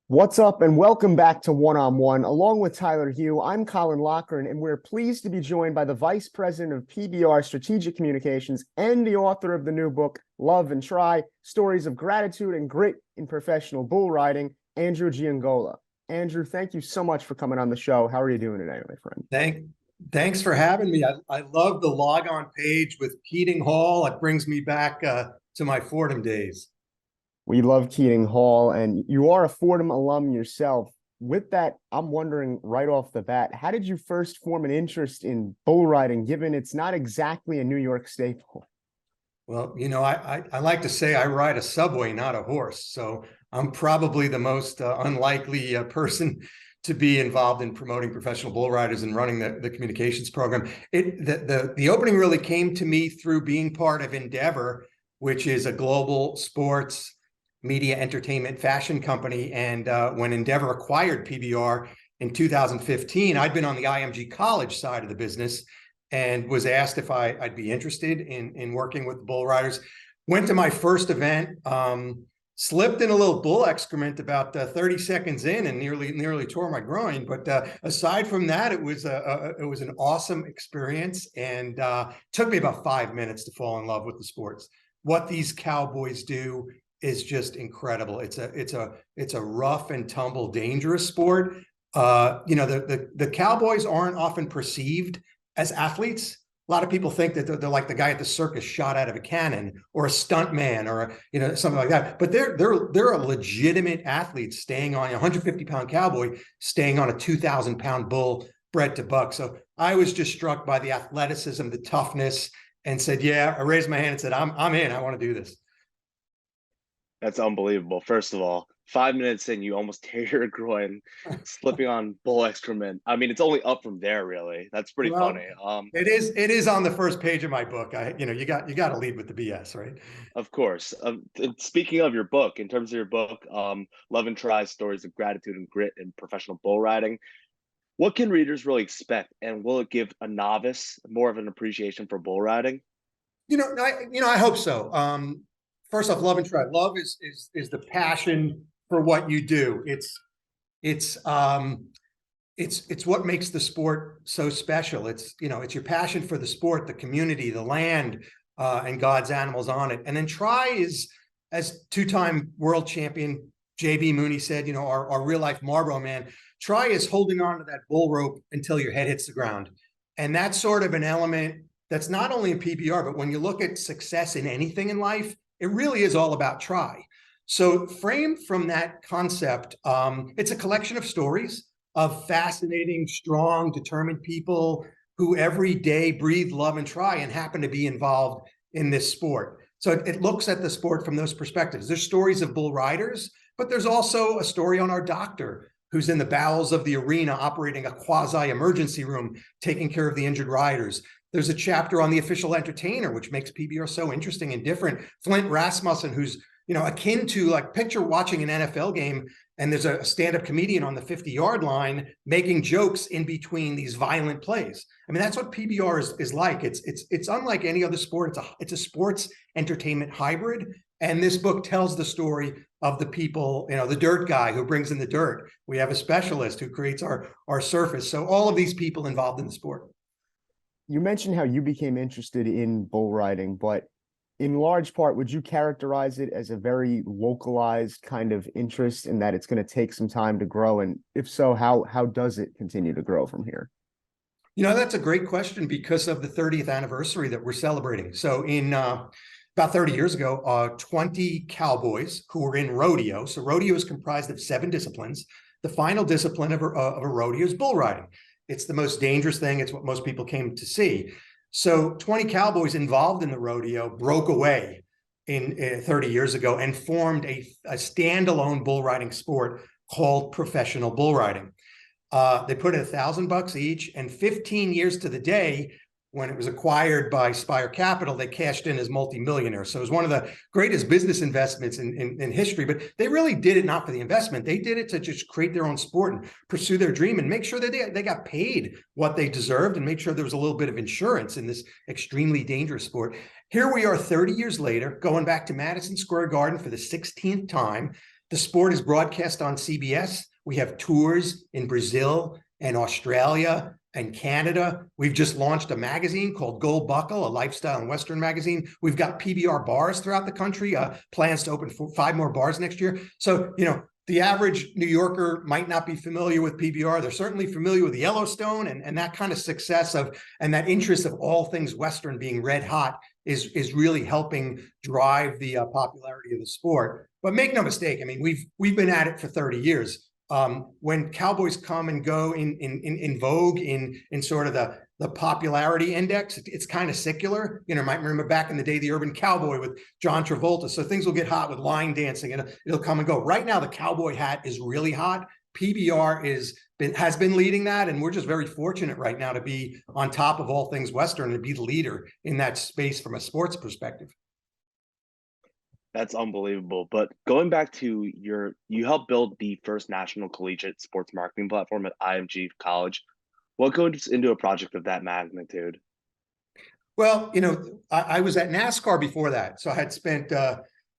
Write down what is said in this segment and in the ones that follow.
What's up, and welcome back to One on One. Along with Tyler Hugh, I'm Colin Loughran, and we're pleased to be joined by the Vice President of PBR Strategic Communications and the author of the new book, Love and Try, Stories of Gratitude and Grit in Professional Bull Riding, Andrew Giangola. Andrew, thank you so much for coming on the show. How are you doing today, my friend? Thanks for having me. I love the log on page with Keating Hall. It brings me back to my Fordham days. We love Keating Hall, and you are a Fordham alum yourself. With that, I'm wondering right off the bat, how did you first form an interest in bull riding, given it's not exactly a New York staple? Well, I like to say I ride a subway, not a horse. So I'm probably the most unlikely person to be involved in promoting professional bull riders and running the communications program. The opening really came to me through being part of Endeavor, which is a global sports media entertainment fashion company. And when Endeavor acquired PBR in 2015, I'd been on the IMG College side of the business and was asked if I'd be interested in working with bull riders. Went to my first event, slipped in a little bull excrement about 30 seconds in and nearly tore my groin. But aside from that, it was an awesome experience, and took me about 5 minutes to fall in love with the sports. What these cowboys do is just incredible. It's a rough and tumble, dangerous sport. The cowboys aren't often perceived as athletes. A lot of people think that they're like the guy at the circus shot out of a cannon, or a stunt man, or something like that. But they're a legitimate athlete, staying on a 150-pound cowboy, staying on a 2,000-pound bull bred to buck. So I was just struck by the athleticism, the toughness, and said, yeah, I raised my hand and said, I'm in. I want to do this. That's unbelievable. First of all, 5 minutes in, you almost tear your groin, slipping on bull excrement. I mean, it's only up from there, really. That's pretty funny. It is on the first page of my book. You got to lead with the BS, right? Of course. Speaking of your book, in terms of your book, Love and Try, Stories of Gratitude and Grit in Professional Bull Riding, what can readers really expect, and will it give a novice more of an appreciation for bull riding? I hope so. First off, love and try. Love is the passion for what you do. It's what makes the sport so special. It's your passion for the sport, the community, the land, and God's animals on it. And then try is, as two-time world champion JB Mooney said, our real life Marlboro man, try is holding on to that bull rope until your head hits the ground. And that's sort of an element that's not only in PBR, but when you look at success in anything in life, it really is all about try. So framed from that concept, it's a collection of stories of fascinating, strong, determined people who every day breathe love and try and happen to be involved in this sport. So it looks at the sport from those perspectives. There's stories of bull riders, but there's also a story on our doctor who's in the bowels of the arena operating a quasi-emergency room, taking care of the injured riders. There's a chapter on the official entertainer, which makes PBR so interesting and different. Flint Rasmussen, who's akin to, like, picture watching an NFL game and there's a stand-up comedian on the 50-yard line making jokes in between these violent plays. I mean, that's what PBR is like. It's unlike any other sport. It's a sports entertainment hybrid. And this book tells the story of the people, the dirt guy who brings in the dirt. We have a specialist who creates our surface. So all of these people involved in the sport. You mentioned how you became interested in bull riding, but in large part, would you characterize it as a very localized kind of interest, in that it's going to take some time to grow? And if so, how does it continue to grow from here? That's a great question because of the 30th anniversary that we're celebrating. So in about 30 years ago, 20 cowboys who were in rodeo. So rodeo is comprised of 7 disciplines. The final discipline of a rodeo is bull riding. It's the most dangerous thing. It's what most people came to see. So 20 cowboys involved in the rodeo broke away in 30 years ago and formed a standalone bull riding sport called professional bull riding. They put in $1,000 each, and 15 years to the day, when it was acquired by Spire Capital, they cashed in as multimillionaires. So it was one of the greatest business investments in history, but they really did it not for the investment. They did it to just create their own sport and pursue their dream and make sure that they got paid what they deserved, and make sure there was a little bit of insurance in this extremely dangerous sport. Here we are 30 years later, going back to Madison Square Garden for the 16th time. The sport is broadcast on CBS. We have tours in Brazil and Australia and Canada. We've just launched a magazine called Gold Buckle, a lifestyle and Western magazine. We've got PBR bars throughout the country, plans to open 5 more bars next year. So, the average New Yorker might not be familiar with PBR. They're certainly familiar with Yellowstone, and that kind of success and that interest of all things Western being red hot is really helping drive the popularity of the sport. But make no mistake, I mean, we've been at it for 30 years. When cowboys come and go in vogue in sort of the popularity index, it's kind of secular. Might remember back in the day, the Urban Cowboy with John Travolta. So things will get hot with line dancing and it'll come and go. Right now, the cowboy hat is really hot. PBR has been leading that, and we're just very fortunate right now to be on top of all things Western and be the leader in that space from a sports perspective. That's unbelievable. But going back to you helped build the first national collegiate sports marketing platform at IMG College. What goes into a project of that magnitude? Well, I was at NASCAR before that. So I had spent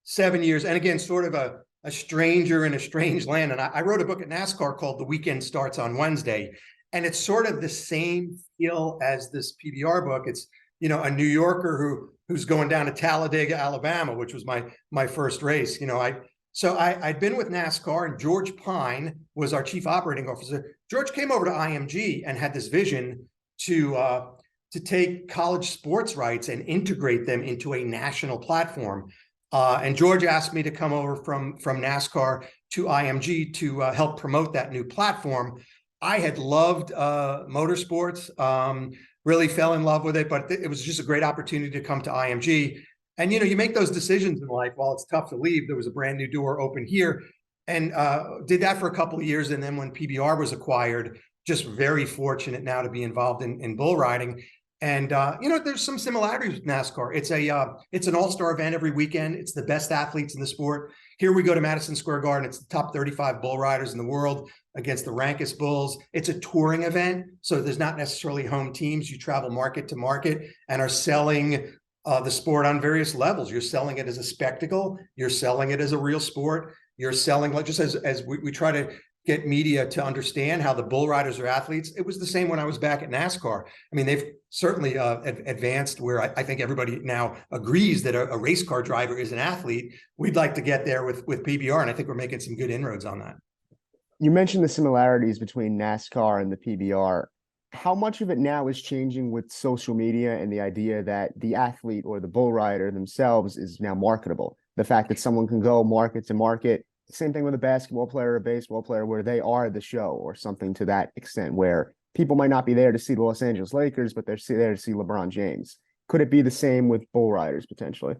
7 years, and again, sort of a stranger in a strange land. And I wrote a book at NASCAR called The Weekend Starts on Wednesday. And it's sort of the same feel as this PBR book. It's, a New Yorker who's going down to Talladega, Alabama, which was my first race. I'd been with NASCAR, and George Pine was our chief operating officer. George came over to IMG and had this vision to take college sports rights and integrate them into a national platform. And George asked me to come over from NASCAR to IMG to help promote that new platform. I had loved motorsports, really fell in love with it, but it was just a great opportunity to come to IMG. And, you make those decisions in life. While it's tough to leave, there was a brand new door open here, and did that for a couple of years. And then when PBR was acquired, just very fortunate now to be involved in bull riding. And, there's some similarities with NASCAR. It's an all-star event every weekend. It's the best athletes in the sport. Here we go to Madison Square Garden. It's the top 35 bull riders in the world against the rankest bulls. It's a touring event, so there's not necessarily home teams. You travel market to market and are selling the sport on various levels. You're selling it as a spectacle. You're selling it as a real sport. You're selling, like, just as we try to get media to understand how the bull riders are athletes. It was the same when I was back at NASCAR. I mean, they've certainly advanced where I think everybody now agrees that a race car driver is an athlete. We'd like to get there with PBR, and I think we're making some good inroads on that. You mentioned the similarities between NASCAR and the PBR. How much of it now is changing with social media and the idea that the athlete or the bull rider themselves is now marketable? The fact that someone can go market to market. Same thing with a basketball player or a baseball player, where they are the show or something to that extent, where people might not be there to see the Los Angeles Lakers, but they're there to see LeBron James. Could it be the same with bull riders potentially?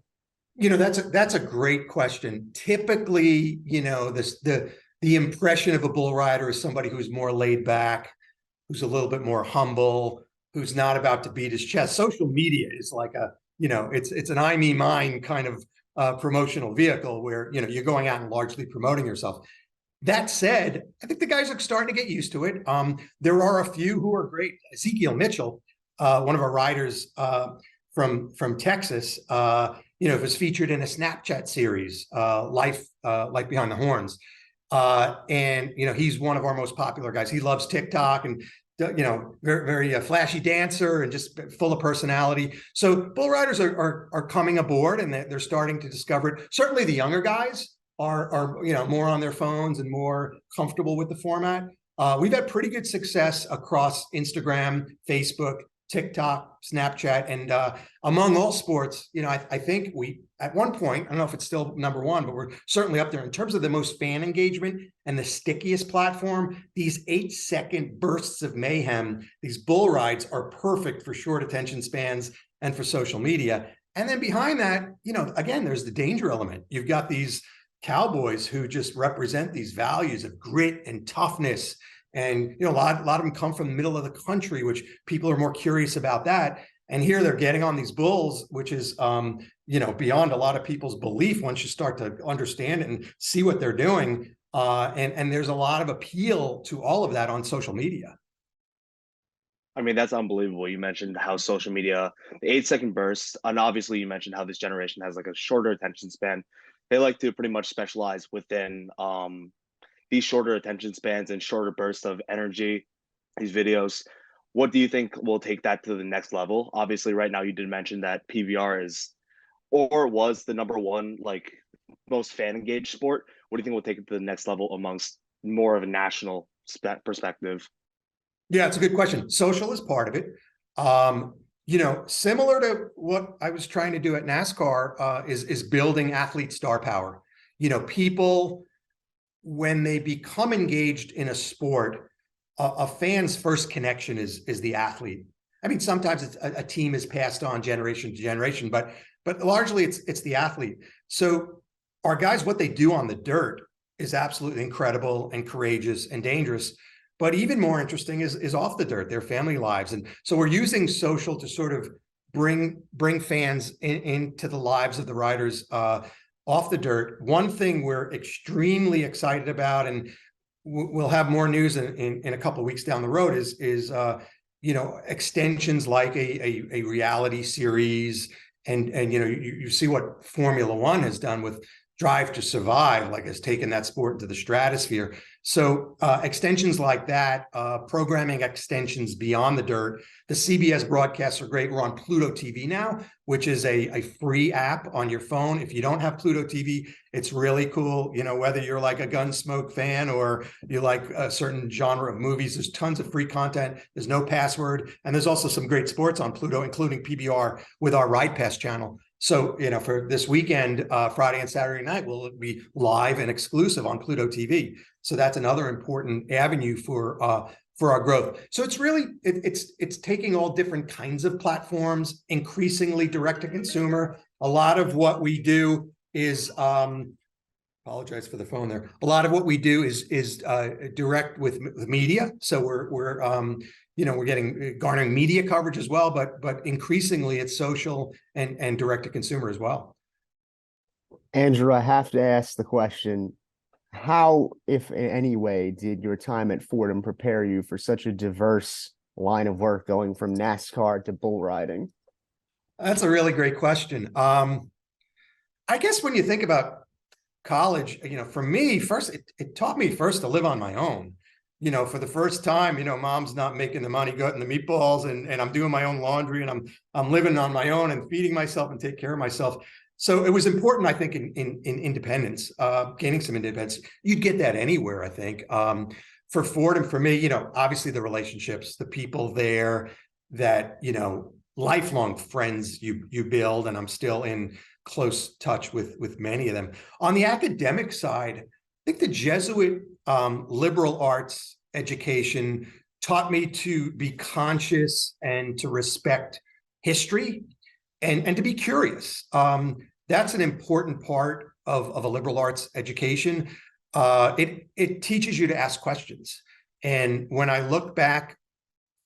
That's a great question. Typically, the impression of a bull rider is somebody who's more laid back, who's a little bit more humble, who's not about to beat his chest. Social media is like it's an I, me, mine kind of promotional vehicle where, you're going out and largely promoting yourself. That said, I think the guys are starting to get used to it. There are a few who are great. Ezekiel Mitchell, one of our riders from Texas, was featured in a Snapchat series, Life Behind the Horns. And, he's one of our most popular guys. He loves TikTok and, very, very flashy dancer and just full of personality. So bull riders are coming aboard, and they're starting to discover it. Certainly the younger guys are more on their phones and more comfortable with the format. We've had pretty good success across Instagram, Facebook, TikTok, Snapchat, and among all sports, I think we, at one point, I don't know if it's still number one, but we're certainly up there in terms of the most fan engagement and the stickiest platform. These 8-second bursts of mayhem, these bull rides are perfect for short attention spans and for social media. And then behind that, again, there's the danger element. You've got these cowboys who just represent these values of grit and toughness. And, a lot of them come from the middle of the country, which people are more curious about that. And here they're getting on these bulls, which is, beyond a lot of people's belief once you start to understand it and see what they're doing. And there's a lot of appeal to all of that on social media. I mean, that's unbelievable. You mentioned how social media, the 8-second bursts, and obviously you mentioned how this generation has like a shorter attention span. they like to pretty much specialize within these shorter attention spans and shorter bursts of energy, these videos. What do you think will take that to the next level? Obviously, right now you did mention that PBR is or was the number one like most fan engaged sport. What do you think will take it to the next level amongst more of a national perspective? Yeah, it's a good question. Social is part of it. Similar to what I was trying to do at NASCAR, is building athlete star power. People, when they become engaged in a sport, a fan's first connection is the athlete. I mean, sometimes it's a team is passed on generation to generation, but largely it's the athlete. So our guys, what they do on the dirt is absolutely incredible and courageous and dangerous. But even more interesting is off the dirt, their family lives. And so we're using social to sort of bring fans into the lives of the riders off the dirt. One thing we're extremely excited about, and we'll have more news in a couple of weeks down the road, is extensions like a reality series. And you see what Formula One has done with Drive to Survive, like has taken that sport into the stratosphere. So extensions like that, programming extensions beyond the dirt. The CBS broadcasts are great. We're on Pluto TV now, which is a free app on your phone. If you don't have Pluto TV, it's really cool. Whether you're like a Gunsmoke fan or you like a certain genre of movies, there's tons of free content. There's no password. And there's also some great sports on Pluto, including PBR with our Ride Pass channel. So, for this weekend, Friday and Saturday night, will be live and exclusive on Pluto TV. So that's another important avenue for our growth. So it's really, it's taking all different kinds of platforms, increasingly direct to consumer. A lot of what we do is, apologize for the phone there. A lot of what we do is direct with media. So we're garnering media coverage as well, but increasingly it's social and direct to consumer as well. Andrew, I have to ask the question, how, if in any way, did your time at Fordham prepare you for such a diverse line of work, going from NASCAR to bull riding? That's a really great question. I guess when you think about college, for me, first, it taught me first to live on my own. For the first time, mom's not making the money getting the meatballs, and I'm doing my own laundry, and I'm living on my own and feeding myself and take care of myself. So it was important, I think, in independence, gaining some independence. You'd get that anywhere, I think. For Fordham, for me, obviously the relationships, the people there, that, lifelong friends you build, and I'm still in close touch with many of them. On the academic side, I think the Jesuit liberal arts education taught me to be conscious and to respect history and to be curious. That's an important part of a liberal arts education. It teaches you to ask questions. And when I look back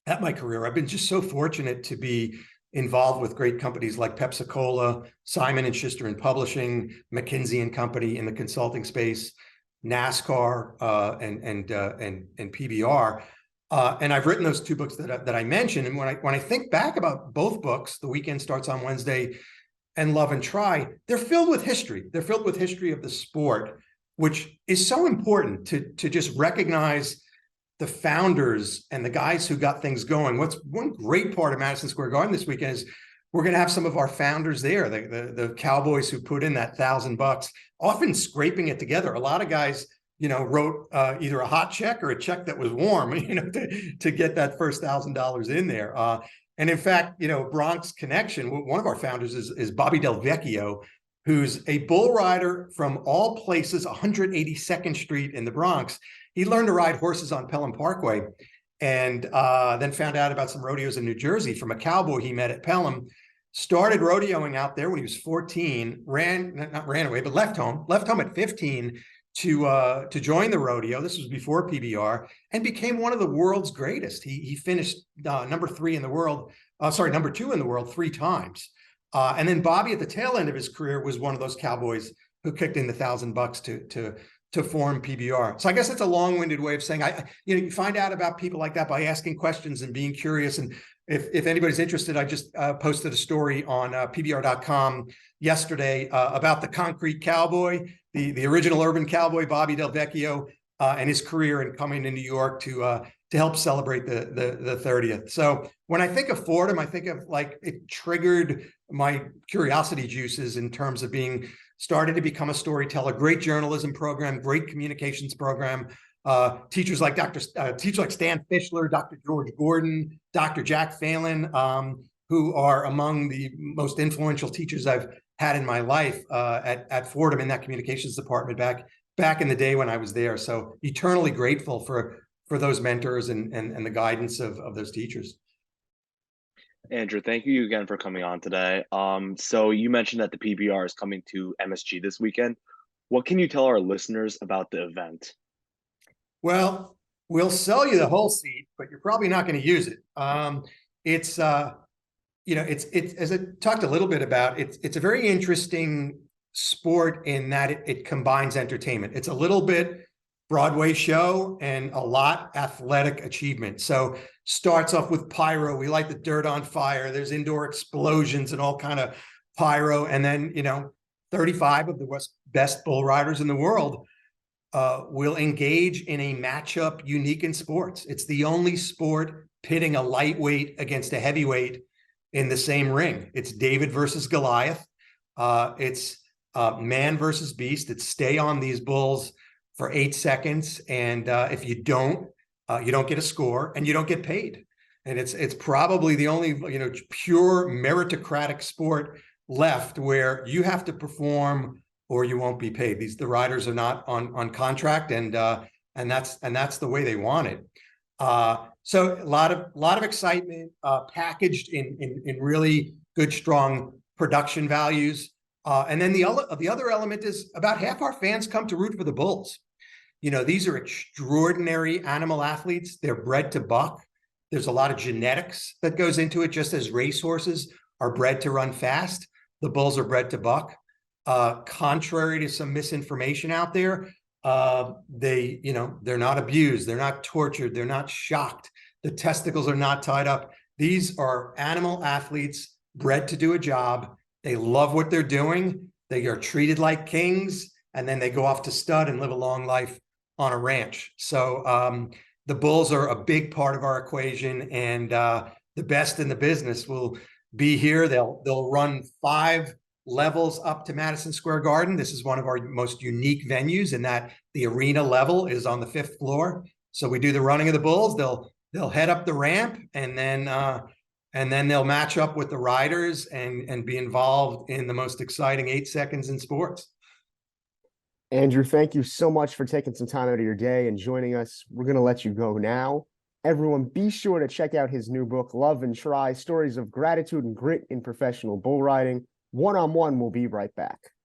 at my career, I've been just so fortunate to be involved with great companies like Pepsi-Cola, Simon & Schuster in publishing, McKinsey & Company in the consulting space, NASCAR, and PBR. And I've written those two books that I mentioned. And when I think back about both books, The Weekend Starts on Wednesday and Love and Try, they're filled with history. They're filled with history of the sport, which is so important to just recognize the founders and the guys who got things going. What's one great part of Madison Square Garden this weekend is we're going to have some of our founders there, the cowboys who put in that $1,000, often scraping it together. A lot of guys, wrote either a hot check or a check that was warm, to get that first $1,000 in there. And in fact, Bronx Connection, one of our founders is Bobby Del Vecchio, who's a bull rider from all places, 182nd Street in the Bronx. He learned to ride horses on Pelham Parkway, and then found out about some rodeos in New Jersey from a cowboy he met at Pelham. Started rodeoing out there when he was 14, not ran away, but left home at 15 to join the rodeo. This was before PBR, and became one of the world's greatest. He finished number 2 in the world 3 times. And then Bobby, at the tail end of his career, was one of those cowboys who kicked in the $1,000 to form PBR. So I guess that's a long-winded way of saying you find out about people like that by asking questions and being curious. And if anybody's interested, I just posted a story on PBR.com yesterday about the concrete cowboy, the original urban cowboy, Bobby Del Vecchio, and his career in coming to New York to help celebrate the 30th. So when I think of Fordham, I think of like it triggered my curiosity juices in terms of started to become a storyteller. Great journalism program, great communications program. Teachers like Stan Fischler, Dr. George Gordon, Dr. Jack Phelan, who are among the most influential teachers I've had in my life at Fordham in that communications department back in the day when I was there. So eternally grateful for those mentors and the guidance of those teachers. Andrew, thank you again for coming on today. So you mentioned that the PBR is coming to MSG this weekend. What can you tell our listeners about the event? Well, we'll sell you the whole seat, but you're probably not going to use it. It's as I talked a little bit about, it's a very interesting sport in that it combines entertainment. It's a little bit Broadway show and a lot athletic achievement. So starts off with pyro. We light the dirt on fire. There's indoor explosions and all kind of pyro. And then, 35 of the best bull riders in the world will engage in a matchup unique in sports. It's the only sport pitting a lightweight against a heavyweight in the same ring. It's David versus Goliath. It's man versus beast. It's stay on these bulls for 8 seconds. And if you don't get a score and you don't get paid. And it's probably the only, pure meritocratic sport left where you have to perform or you won't be paid. The riders are not on contract, and that's the way they want it. So a lot of excitement packaged in really good, strong production values. And then the other element is about half our fans come to root for the bulls. These are extraordinary animal athletes. They're bred to buck. There's a lot of genetics that goes into it, just as racehorses are bred to run fast. The bulls are bred to buck. Contrary to some misinformation out there, they're not abused. They're not tortured. They're not shocked. The testicles are not tied up. These are animal athletes bred to do a job. They love what they're doing. They are treated like kings, and then they go off to stud and live a long life on a ranch. So the bulls are a big part of our equation, and the best in the business will be here. They'll run 5 levels up to Madison Square Garden. This is one of our most unique venues in that the arena level is on the 5th floor. So we do the running of the bulls. They'll head up the ramp, and then they'll match up with the riders and be involved in the most exciting 8 seconds in sports. Andrew, thank you so much for taking some time out of your day and joining us. We're going to let you go now. Everyone, be sure to check out his new book, Love and Try, Stories of Gratitude and Grit in Professional Bull Riding. One-on-One will be right back.